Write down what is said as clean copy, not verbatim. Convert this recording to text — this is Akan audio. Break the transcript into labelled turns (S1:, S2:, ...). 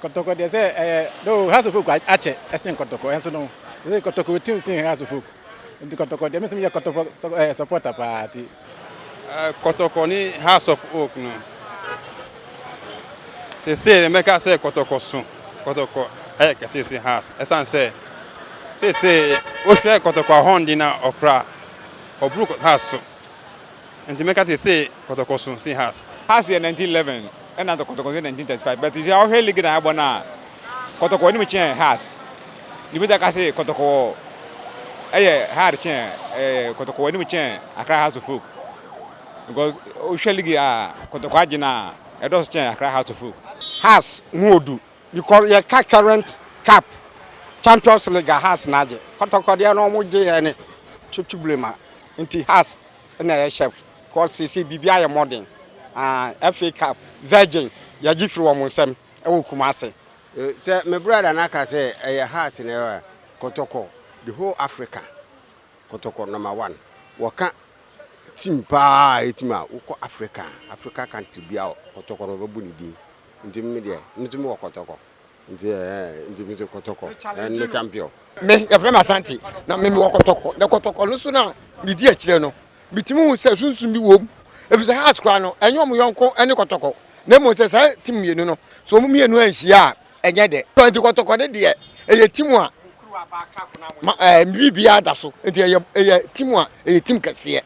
S1: Kotoko they say no House of Folk ache esen Kotoko enso no. They Kotoko team sin House of Folk. Ndi Kotoko they me Kotoko supporter party.
S2: Kotoko ni House of Oak no. Say make us say Kotoko so. Kotoko kesi si house. Esan say o hwe Kotoko hondi na okra. Obru house so. Nti make us say Kotoko so si house.
S3: House in 1911 and the Kotoko in 1935. But you see how league na abona Kotoko ni me chen house. Limita ka say Kotoko hard chen Kotoko ni me chen Accra House of Folk. Because usually Kotoko agina edos chen Accra House of Folk.
S4: Has Modu because your current cap Champions League has naje. Kotoko dia no mo je ene chuchublema. Nti has na chef cause CC bibia modern. FA Cup Virgin ya gifri wo monsem e wo Kumase.
S5: Say my brother Naka say has in Kotoko the whole Africa. Kotoko number 1. Waka team pa etima uko Africa country bia Kotoko no babu ni din. Nti me de ntumi wo Kotoko. Nti me Kotoko and the champion.
S4: Me e frem Asante na me wo Kotoko. Na Kotoko no so na me di akire no. Bitimi hu se sunsun bi wom. If the house kwa no enyo mo yonko ene Kotoko. Na mo se say team mienu no. So mo mienu anhia enye de. Nti Kotoko de eye team a bibia da so. Nti eye team a eye team kase.